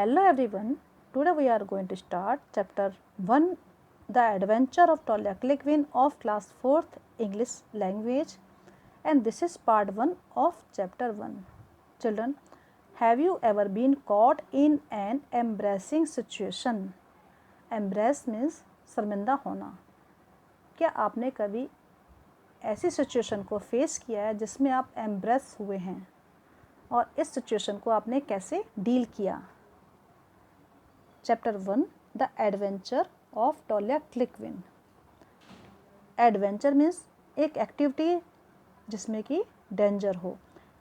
Hello everyone, today we are going to start chapter 1, The Adventure of Tolia Clickwin of class 4th English language, and this is part 1 of chapter 1. Children, have you ever been caught in an embarrassing situation? Embarrass means शर्मिंदा होना. क्या आपने कभी ऐसी situation को face किया है जिसमें आप एम्ब्रेस हुए हैं और इस सिचुएशन को आपने कैसे डील किया? Chapter 1, the adventure of Tolya Klykvin. Adventure means एक एक्टिविटी जिसमें कि डेंजर हो,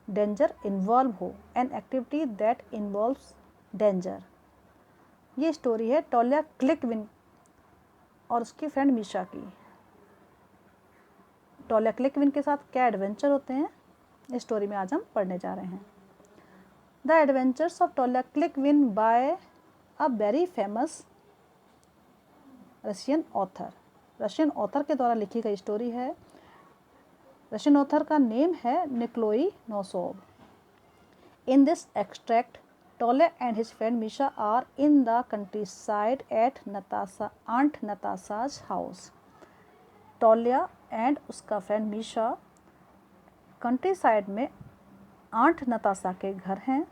डेंजर इन्वॉल्व हो, an activity that involves danger. ये स्टोरी है टोलिया क्लिकविन और उसकी फ्रेंड मीशा की. टोलिया क्लिकविन के साथ क्या एडवेंचर होते हैं इस स्टोरी में आज हम पढ़ने जा रहे हैं. The adventures of Tolya Klykvin by a very famous Russian author. Russian author के द्वारा लिखी गई स्टोरी है. रशियन ऑथर का नेम है Nikolai Nosov. In this extract Tolya and his friend Misha are in the countryside at aunt Natasha's house. Tolya and उसका friend Misha countryside में aunt Natasha के घर हैं.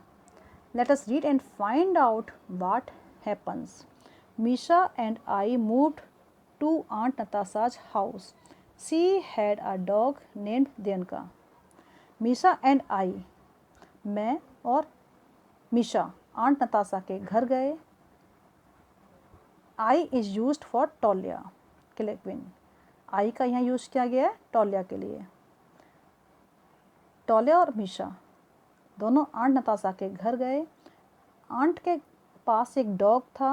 Let us read and find out what happens. Misha and I moved to Aunt Natasha's house. She had a dog named Dyanka. Misha and I, मैं और Misha aunt Natasha के घर गए. I is used for Tolia क्लिकविन. I का यहाँ use किया गया है टोलिया के लिए. टोलिया और मीशा दोनों आंट नताशा के घर गए. आंट के पास एक डॉग था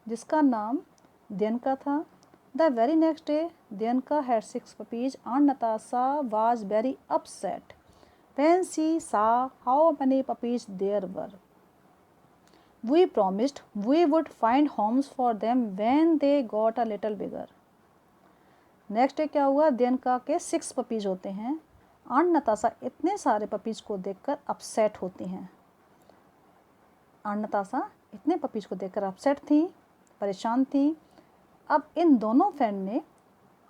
जिसका नाम द्यनका था. The very next day Dianka had 6 puppies. Aunt Natasha was very upset when she saw how many puppies there were. We promised we would find homes for them when they got a little bigger. Next day क्या हुआ? द्यनका के 6 puppies होते हैं. Aunt Natasha इतने सारे puppies को देखकर upset होती हैं. आंट नताशा इतने पपीज को देखकर अपसेट थी, परेशान थी. अब इन दोनों फ्रेंड ने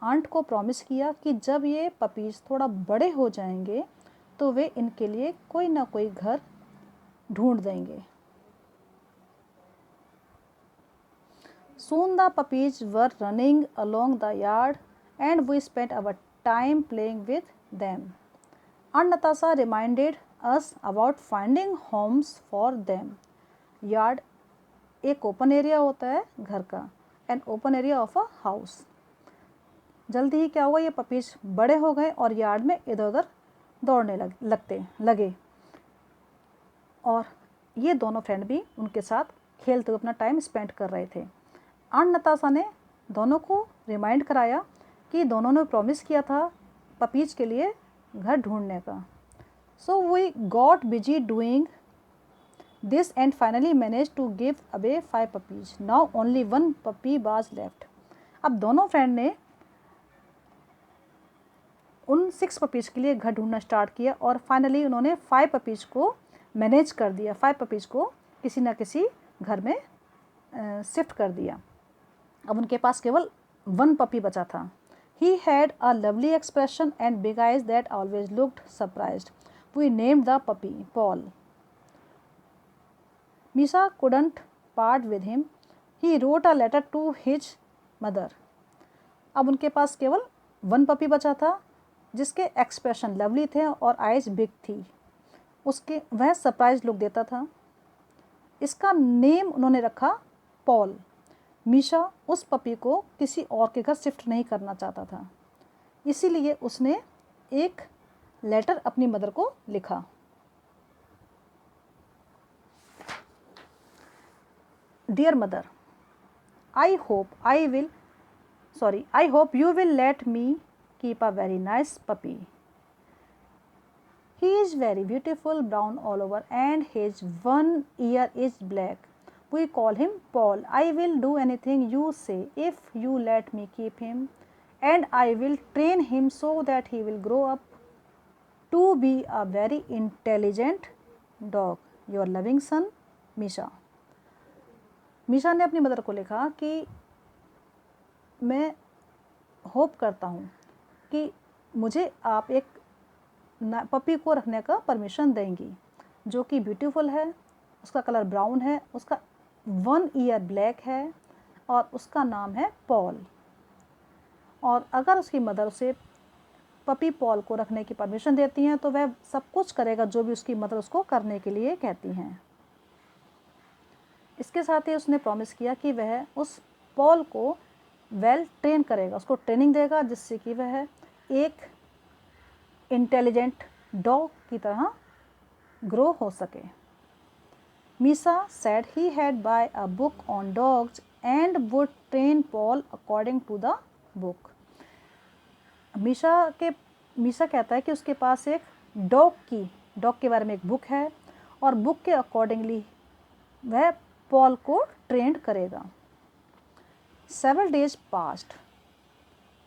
आंट को प्रॉमिस किया कि जब ये पपीज थोड़ा बड़े हो जाएंगे तो वे इनके लिए कोई ना कोई घर ढूंढ देंगे. Soon the puppies were running along the yard and we spent our time playing with them. Aunt Natasha reminded us about finding homes for them. Yard एक ओपन एरिया होता है घर का, an open area of a house. जल्दी ही क्या हुआ? ये puppies बड़े हो गए और यार्ड में इधर उधर दौड़ने लगे और ये दोनों फ्रेंड भी उनके साथ खेलते हुए अपना टाइम स्पेंड कर रहे थे. आंट नताशा ने दोनों को रिमाइंड कराया कि दोनों ने प्रॉमिस किया था पपीज के लिए घर ढूंढने का. So we got busy doing this and finally manage to give away 5 puppies. Now only 1 puppy was left. अब दोनों फ्रेंड ने उन 6 पपीज के लिए घर ढूंढना स्टार्ट किया और फाइनली उन्होंने 5 पपीज को मैनेज कर दिया. 5 पपीज को किसी न किसी घर में शिफ्ट कर दिया. अब उनके पास केवल 1 पपी बचा था. He had a lovely expression and big eyes that always looked surprised. We named the puppy Paul. Misha couldn't part with him. He wrote a letter to his mother. अब उनके पास केवल 1 पपी बचा था जिसके expression lovely थे और eyes big थी. उसके वह सरप्राइज लुक देता था. इसका नेम उन्होंने रखा पॉल. मीशा उस पपी को किसी और के घर शिफ्ट नहीं करना चाहता था, इसीलिए उसने एक लेटर अपनी मदर को लिखा. Dear mother, I hope you will let me keep a very nice puppy. He is very beautiful, brown all over and his 1 ear is black. We call him Paul. I will do anything you say if you let me keep him, and I will train him so that he will grow up to be a very intelligent dog. Your loving son, Misha. Misha ने अपनी mother को लिखा कि मैं hope करता हूँ कि मुझे आप एक पपी को रखने का परमिशन देंगी जो कि ब्यूटीफुल है, उसका कलर ब्राउन है, उसका 1 ईयर ब्लैक है और उसका नाम है पॉल। और अगर उसकी मदर उसे पपी पॉल को रखने की परमिशन देती हैं तो वह सब कुछ करेगा जो भी उसकी मदर उसको करने के लिए कहती हैं। इसके साथ ही उसने प्रॉमिस किया कि वह उस पॉल को वेल ट्रेन करेगा, उसको ट्रेनिंग देगा जिससे कि वह एक इंटेलिजेंट डॉग की तरह ग्रो हो सके। Misha said he had buy a book on dogs and would train Paul according to the book। Misha कहता है कि उसके पास एक डॉग के बारे में एक बुक है और बुक के अकॉर्डिंगली वह पॉल को ट्रेंड करेगा। Several days passed,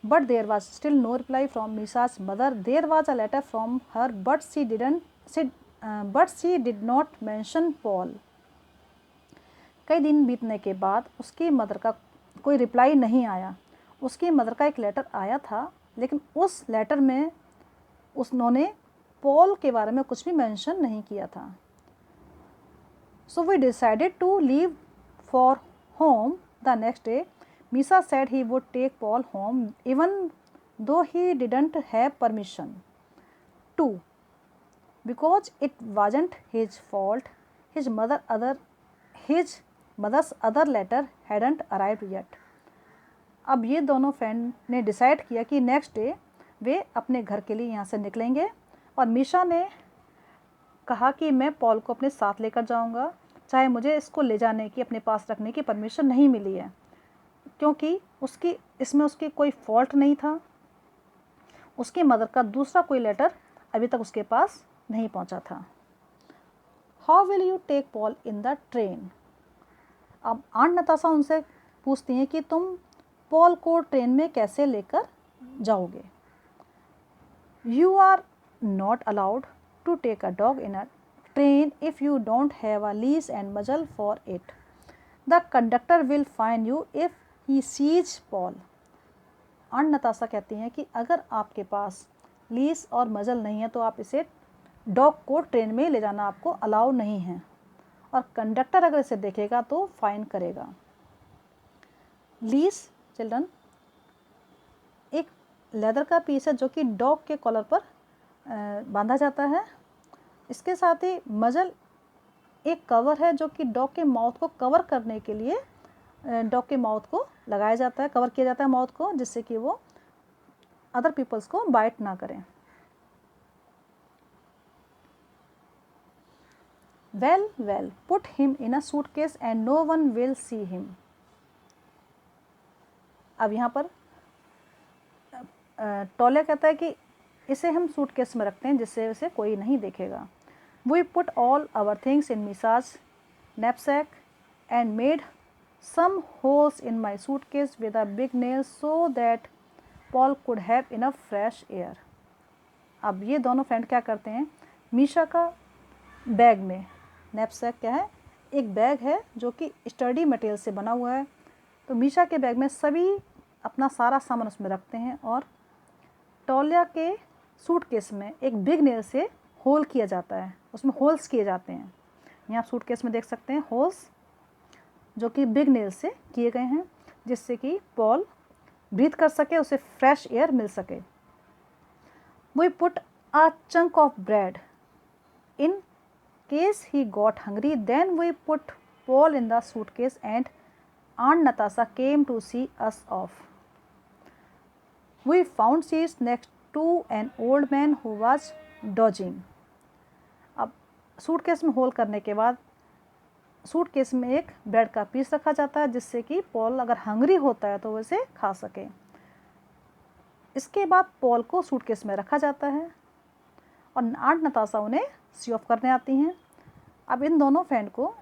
but there was still no reply from Misha's mother. There was a letter from her, but she did not mention Paul। कई दिन बीतने के बाद उसकी मदर का कोई रिप्लाई नहीं आया। उसकी मदर का एक लेटर आया था, लेकिन उस लेटर में उन्होंने पॉल के बारे में कुछ भी मेंशन नहीं किया था। So we decided to leave for home the next day। Misha said he would take Paul home even though he didn't have permission to, because it wasn't his fault. His mother's other letter hadn't arrived yet। अब ये दोनों friend ने decide किया कि next day वे अपने घर के लिए यहाँ से निकलेंगे और मीशा ने कहा कि मैं पॉल को अपने साथ लेकर जाऊँगा, चाहे मुझे इसको ले जाने की, अपने पास रखने की परमिशन नहीं मिली है, क्योंकि इसमें उसकी कोई फॉल्ट नहीं था। उसकी मदर का दूसरा कोई लेटर अभी तक उसके पास नहीं पहुंचा था। How will you take Paul in the train. अब आंट नताशा उनसे पूछती हैं कि तुम पॉल को ट्रेन में कैसे लेकर जाओगे। You are not allowed to take a dog in a train if you don't have a leash and muzzle for it. The conductor will fine you if he sees Paul. Aunt Natasha कहती हैं कि अगर आपके पास lease और मजल नहीं है तो आप इसे डॉग को ट्रेन में ले जाना आपको अलाउ नहीं है और कंडक्टर अगर इसे देखेगा तो फाइन करेगा। लीज चिल्ड्रन एक लेदर का पीस है जो कि डॉग के कॉलर पर बांधा जाता है। इसके साथ ही मजल एक कवर है जो कि डॉग के माउथ को कवर करने के लिए डॉग के माउथ को लगाया जाता है, कवर किया जाता है माउथ को, जिससे कि वो अदर पीपल्स को बाइट ना करें। Well put him in a suitcase and no one will see him. अब यहाँ पर टॉले कहता है कि इसे हम सूटकेस में रखते हैं जिससे उसे कोई नहीं देखेगा। We put all our things in Misha's knapsack and made some holes in my suitcase with a big nail so that Paul could have enough fresh air। अब ये दोनों फ्रेंड क्या करते हैं, मीशा का बैग में, नैपसैक क्या है, एक बैग है जो कि स्टडी मटेरियल से बना हुआ है, तो मीशा के बैग में सभी अपना सारा सामान उसमें रखते हैं और टॉलिया के सूटकेस में एक बिग नेल से होल किया जाता है, उसमें होल्स किए जाते हैं। यहाँ सूटकेस में देख सकते हैं होल्स जो कि बिग नेल से किए गए हैं जिससे कि पॉल ब्रीथ कर सके, उसे फ्रेश एयर मिल सके। We put a chunk of bread in case he got hungry, then we put Paul in the suitcase and Aunt Natasha came to see us off। We found seats next to an old man who was dozing। अब suitcase में whole करने के बाद suitcase में एक bread का piece रखा जाता है जिससे कि पॉल अगर हंग्री होता है तो वो इसे खा सके। इसके बाद पॉल को सूटकेस में रखा जाता है और आंट नताशा उन्हें सी ऑफ करने आती हैं। अब इन दोनों फ्रेंड को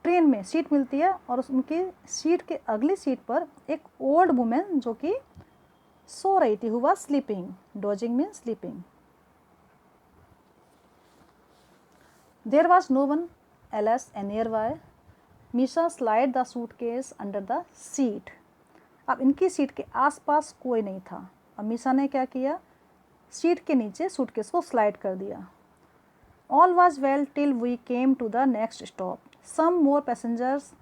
ट्रेन में सीट मिलती है और उनकी सीट के अगली सीट पर एक ओल्ड वुमेन जो कि सो रही थी, who was sleeping, dozing mean sleeping. There was no one else nearby. Misha slide the suitcase under the seat. अब इनकी सीट के आसपास कोई नहीं था। अब मीशा ने क्या किया, सीट के नीचे सूटकेस को स्लाइड कर दिया। All was well till we came to the next stop. Some more passengers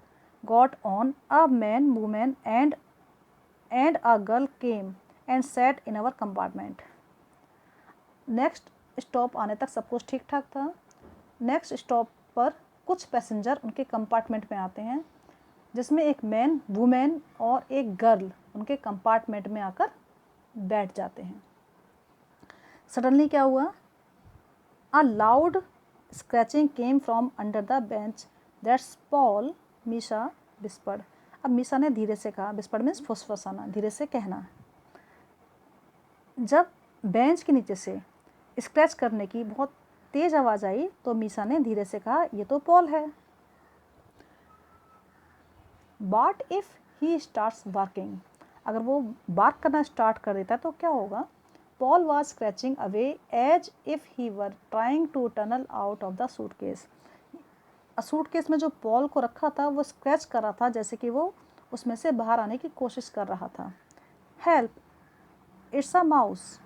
got on. A man, women and a girl came and sat in our compartment. Next stop आने तक सब कुछ ठीक ठाक था। नेक्स्ट स्टॉप पर कुछ passenger उनके कंपार्टमेंट में आते हैं, जिसमें एक मैन, वुमेन और एक गर्ल उनके कंपार्टमेंट में आकर बैठ जाते हैं। सडनली क्या हुआ, a loud scratching came from under the bench. That's Paul, Misha whispered. अब मीशा ने धीरे से कहा, विस्पर्ड मीन्स फुसफुसाना, धीरे से कहना। जब बेंच के नीचे से स्क्रैच करने की बहुत तेज आवाज़ आई तो मीशा ने धीरे से कहा, ये तो पॉल है। But if he starts barking, अगर वो बार्क करना स्टार्ट कर देता है तो क्या होगा। Paul was scratching away as if he were trying to tunnel out of the suitcase. Suitcase में जो पॉल को रखा था वो स्क्रैच कर रहा था, जैसे कि वो उसमें से बाहर आने की कोशिश कर रहा था। Help, it's a mouse.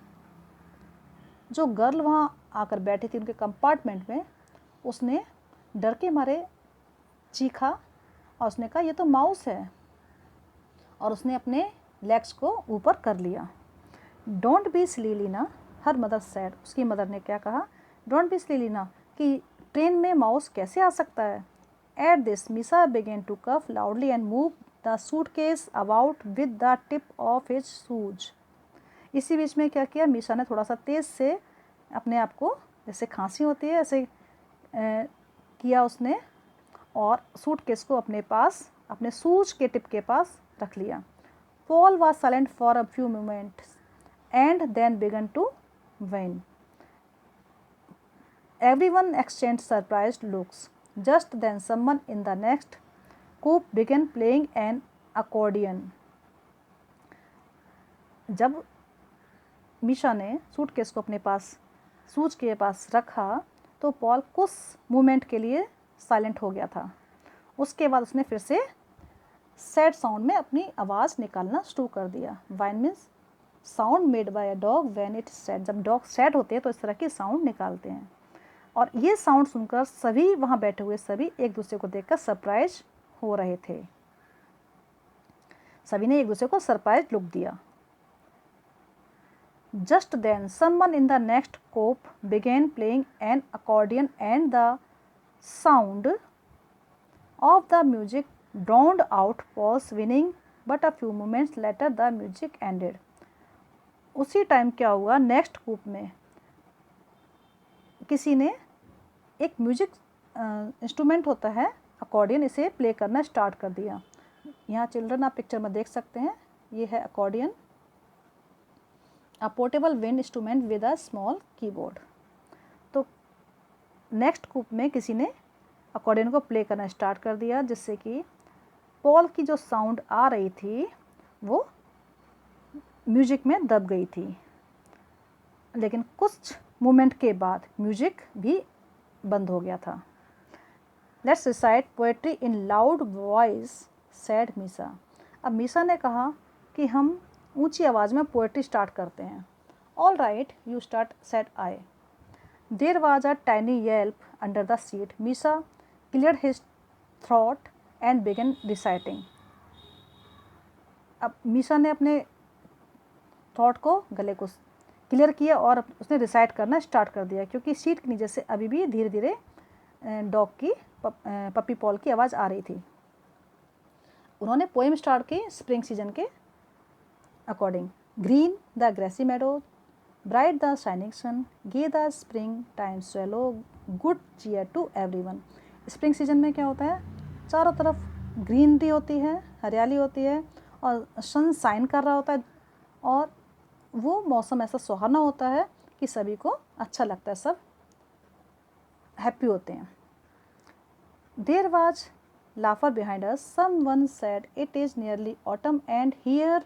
जो गर्ल वहाँ आकर बैठी थी उनके कंपार्टमेंट में, उसने डर के मारे चीखा और उसने कहा, ये तो माउस है, और उसने अपने लेग्स को ऊपर कर लिया। Don't be silly Lina, her mother said. उसकी मदर ने क्या कहा, डोंट बी सिली लीना, कि ट्रेन में माउस कैसे आ सकता है। At this Misha began to cough loudly and move the suitcase about with the tip of his shoes. इसी बीच में क्या किया, मीशा ने थोड़ा सा तेज़ से अपने आप को, जैसे खांसी होती है ऐसे किया उसने, और सूटकेस को अपने पास, अपने शूज के टिप के पास रख लिया। Paul was silent for a few moments and then began to whine. Everyone exchanged surprised looks. Just then someone in the next coupe began playing an accordion. जब मीशा ने सूटकेस को अपने पास शूज के पास रखा तो पॉल कुछ मोमेंट के लिए साइलेंट हो गया था। उसके बाद उसने फिर से सैड साउंड में अपनी आवाज़ निकालना शुरू कर दिया। Wine means sound made by a dog when it sad. जब डॉग सैड होते हैं तो इस तरह की साउंड निकालते हैं। और ये साउंड सुनकर सभी वहाँ बैठे हुए सभी एक दूसरे को देखकर सरप्राइज हो रहे थे। सभी ने एक दूसरे को सरप्राइज लुक दिया। Just then someone in the next coupe began playing an accordion and the sound of the music drowned out Paul's whining, but a few moments later the music ended. उसी time क्या हुआ, next कूप में किसी ने एक music instrument होता है accordion, इसे प्ले करना स्टार्ट कर दिया। यहाँ चिल्ड्रन आप पिक्चर में देख सकते हैं, ये है accordion, a portable wind instrument with a small keyboard. तो नेक्स्ट कूप में किसी ने अकॉर्डियन को प्ले करना स्टार्ट कर दिया, जिससे कि पॉल की जो साउंड आ रही थी वो म्यूजिक में दब गई थी। लेकिन कुछ मोमेंट के बाद म्यूजिक भी बंद हो गया था। Let's recite poetry in loud voice, said Misha. अब मीशा ने कहा कि हम ऊंची आवाज़ में पोएट्री स्टार्ट करते हैं। All right, you start, said I. There was a tiny yelp under the seat. Misha cleared his throat and began reciting. अब मीशा ने अपने थॉट को, गले को क्लियर किया और उसने रिसाइट करना स्टार्ट कर दिया, क्योंकि सीट के नीचे से अभी भी धीरे धीरे डॉग की, पपी पॉल की आवाज़ आ रही थी। उन्होंने पोएम स्टार्ट की स्प्रिंग सीजन के according. Green the grassy meadow, bright the shining sun, gay the spring time swallow, good cheer to everyone. Spring season में क्या होता है, चारों तरफ ग्रीनरी होती है, हरियाली होती है और सन शाइन कर रहा होता है, और वो मौसम ऐसा सुहाना होता है कि सभी को अच्छा लगता है, सब हैप्पी होते हैं। There was laughter behind us, someone said it is nearly autumn and here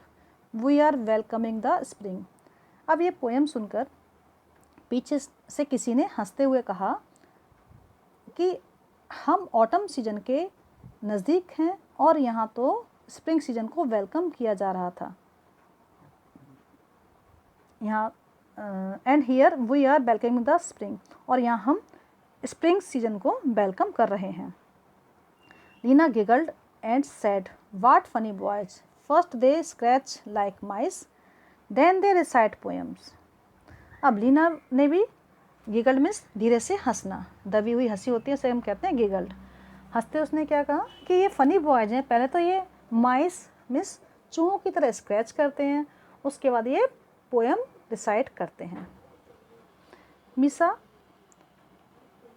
we are welcoming the spring. अब ये पोएम सुनकर पीछे से किसी ने हंसते हुए कहा कि हम ऑटम सीजन के नज़दीक हैं और यहाँ तो स्प्रिंग सीजन को वेलकम किया जा रहा था। यहाँ and here we are welcoming the spring, और यहाँ हम स्प्रिंग सीजन को वेलकम कर रहे हैं। Lina giggled and said, what funny boys, first they scratch like mice, then they recite poems. अब लीना ने भी, गिगल्ड मीन्स धीरे से हंसना, दबी हुई हंसी होती है, उसे हम कहते हैं गिगल्ड। हंसते उसने क्या कहा कि ये फ़नी बॉयज हैं, पहले तो ये माइस मीन्स चूहों की तरह स्क्रैच करते हैं, उसके बाद ये पोएम रिसाइट करते हैं। मिसा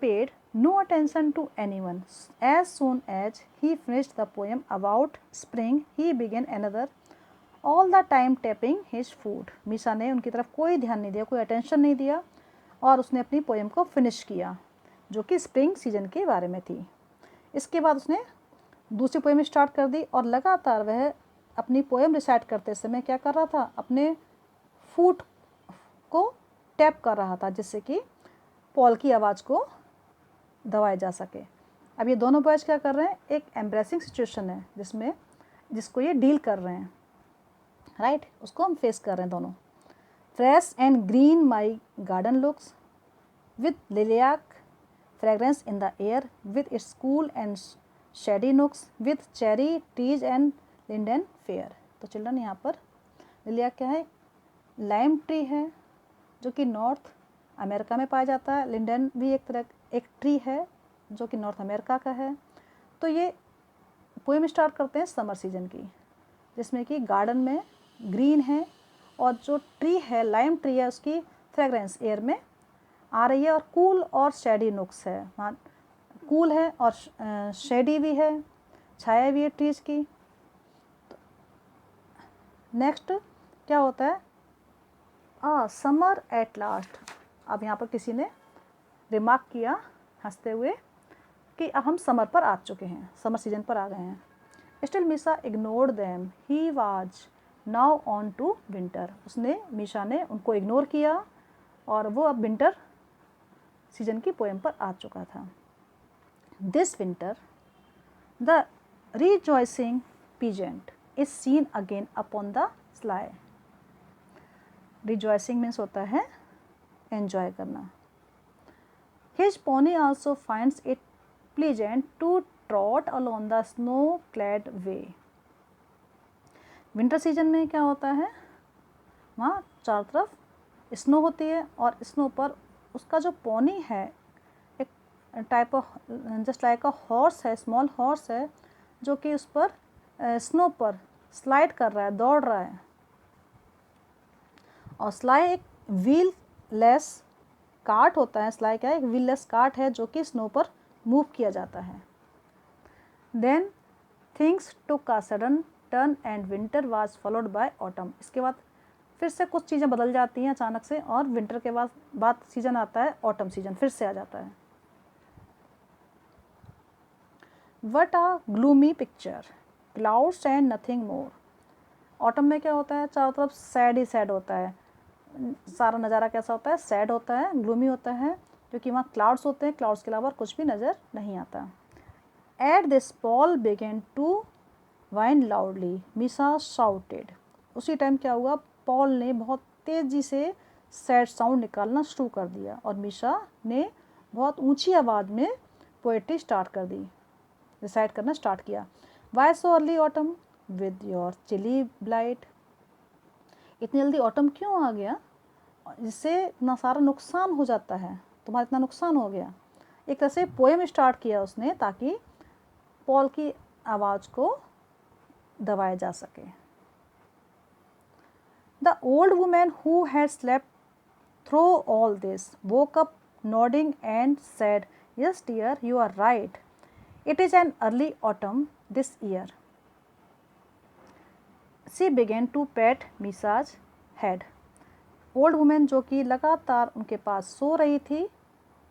paid no attention to anyone. As soon as he finished the poem about spring, he began another, all the time tapping his foot. मिसा ने उनकी तरफ कोई ध्यान नहीं दिया, कोई अटेंशन नहीं दिया, और उसने अपनी पोएम को फिनिश किया जो कि स्प्रिंग सीजन के बारे में थी। इसके बाद उसने दूसरी पोएम स्टार्ट कर दी और लगातार वह अपनी पोएम रिसाइट करते समय क्या कर रहा था, अपने फूट को टैप कर रहा था जिससे कि पॉल की आवाज़ को दबाया जा सके। अब ये दोनों बॉयज क्या कर रहे हैं, एक एम्ब्रेसिंग सिचुएशन है जिसको ये डील कर रहे हैं, राइट, उसको हम फेस कर रहे हैं दोनों। Fresh and green my garden looks with lilac fragrance in the air with its cool and shady nooks with cherry trees and linden fair. तो चिल्ड्रन यहाँ पर लिलियाक क्या है, लाइम ट्री है जो कि नॉर्थ अमेरिका में पाया जाता है। लिंडन भी एक ट्री है जो कि नॉर्थ अमेरिका का है। तो ये पोएम स्टार्ट करते हैं समर सीजन की, जिसमें कि गार्डन में ग्रीन है और जो ट्री है, लाइम ट्री है, उसकी फ्रेगरेंस एयर में आ रही है, और कूल और शेडी नुक्स है, वहाँ कूल है और शेडी भी है, छाया भी है ट्रीज की। नेक्स्ट क्या होता है, समर एट लास्ट। अब यहाँ पर किसी ने रिमार्क किया हंसते हुए कि अब हम समर पर आ चुके हैं, समर सीजन पर आ गए हैं। Still Misha ignored them, he was now on to winter. Misha ने उनको इग्नोर किया और वो अब विंटर सीजन की पोएम पर आ चुका था। This winter the rejoicing peasant is seen again upon the sly. Rejoicing means होता है एंजॉय करना। His pony also finds it pleasant to trot along the snow-clad way. Winter season में क्या होता है, वहाँ चारों तरफ स्नो होती है और स्नो पर उसका जो पोनी है, एक type of just like a horse है, स्मॉल हॉर्स है, जो कि उस पर स्नो पर स्लाइड कर रहा है, दौड़ रहा है। और स्लाई एक व्हील लेस कार्ट होता है। स्लाई क्या है, एक व्हीललेस कार्ट है जो कि स्नो पर मूव किया जाता है। Then things took a sudden turn and winter was followed by autumn. इसके बाद फिर से कुछ चीज़ें बदल जाती हैं अचानक से, और विंटर के बाद सीजन आता है, ऑटम सीजन फिर से आ जाता है। What a gloomy picture, clouds and nothing more. Autumn में क्या होता है, चारों तरफ सैड ही सैड होता है, सारा नज़ारा कैसा होता है, सैड होता है, ग्लूमी होता है, क्योंकि वहाँ क्लाउड्स होते हैं, क्लाउड्स के अलावा कुछ भी नज़र नहीं आता। At this Paul began to whine loudly, Misha shouted. उसी टाइम क्या हुआ, पॉल ने बहुत तेज़ी से सैड साउंड निकालना शुरू कर दिया और मिसा ने बहुत ऊंची आवाज़ में पोएट्री स्टार्ट कर दी, रिसाइट करना स्टार्ट किया। Why so early autumn with your chilly blight. इतनी जल्दी ऑटम क्यों आ गया, जिससे इतना सारा नुकसान हो जाता है, तुम्हारा इतना नुकसान हो गया। एक तरह से पोएम स्टार्ट किया उसने ताकि पॉल की आवाज़ को दबाया जा सके। The old women who had slept through all this woke up nodding and said, yes dear, you are right, it is an early autumn this year. She began to pat Misha's head. Old women जो कि लगातार उनके पास सो रही थी,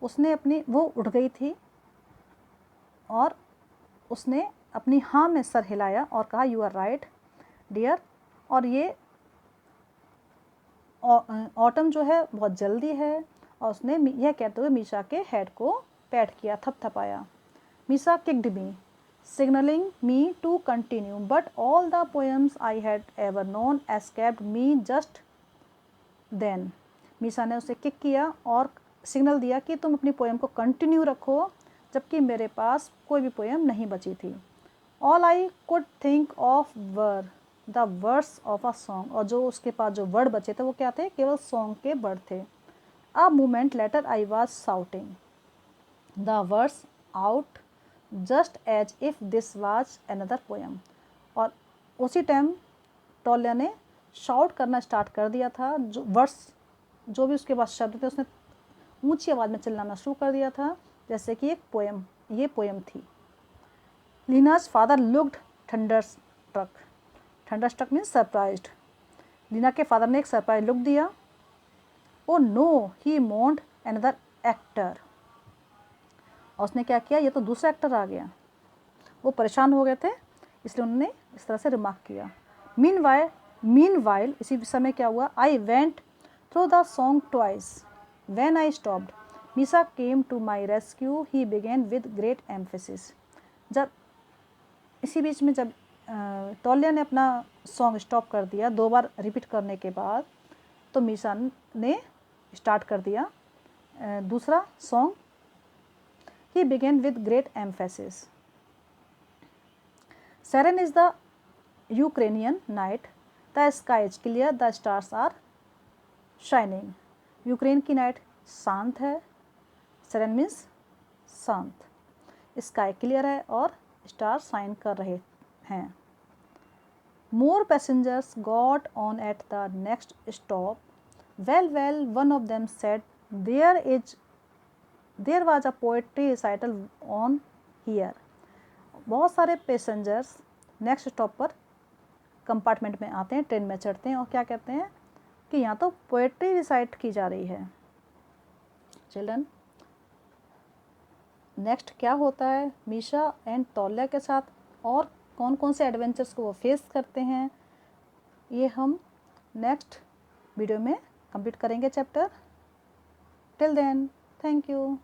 वो उठ गई थी और उसने अपनी हाँ में सर हिलाया और कहा, यू आर राइट डियर। और ये ऑटम जो है बहुत जल्दी है, और उसने यह कहते हुए मीशा के हेड को पैट किया, थपथपाया। Misha kicked me, signaling me to continue, but all the poems I had ever known escaped me just then. Misa ने उसे किक किया और सिग्नल दिया कि तुम अपनी पोएम को कंटिन्यू रखो, जबकि मेरे पास कोई भी पोएम नहीं बची थी. All I could think of were the words of a song, और जो उसके पास जो वर्ड बचे थे वो क्या थे? केवल सॉन्ग के वर्ड थे. A moment later I was shouting the words out just as if this was another poem. और उसी टाइम टॉल्या ने शाउट करना स्टार्ट कर दिया था. जो वर्ड्स, जो भी उसके पास शब्द थे, उसने ऊंची आवाज़ में चिल्लाना शुरू कर दिया था, जैसे कि एक पोएम, ये पोएम थी. Lena's father looked thunderstruck. Thunderstruck means surprised. Lena के फादर ने एक सरप्राइज लुक दिया. Oh no, he moaned another actor. और उसने क्या किया? ये तो दूसरा एक्टर आ गया. वो परेशान हो गए थे, इसलिए उन्होंने इस तरह से रिमार्क किया. मीनवाइल इसी समय क्या हुआ? I went through the song twice. When I stopped, Misa came to my rescue. He began with great emphasis. जब इसी बीच में जब टॉल्या ने अपना सॉन्ग स्टॉप कर दिया 2 बार रिपीट करने के बाद, तो मीसा ने स्टार्ट कर दिया दूसरा song. He began with great emphasis. Serene is the Ukrainian night. The sky is clear, the stars are shining. Ukraine की नाइट शांत है. सेरेन मीन्स शांत. स्काई क्लियर है और स्टार शाइन कर रहे हैं. More passengers got on at the next stop. Well one of them said there was a poetry recital on here. बहुत सारे पैसेंजर्स नेक्स्ट स्टॉप पर कंपार्टमेंट में आते हैं, ट्रेन में चढ़ते हैं और क्या कहते हैं कि यहाँ तो पोएट्री रिसाइट की जा रही है. चिल्ड्रन, नेक्स्ट क्या होता है मीशा एंड तौल्या के साथ, और कौन कौन से एडवेंचर्स को वो फेस करते हैं, ये हम नेक्स्ट वीडियो में कंप्लीट करेंगे chapter. Till then, thank you.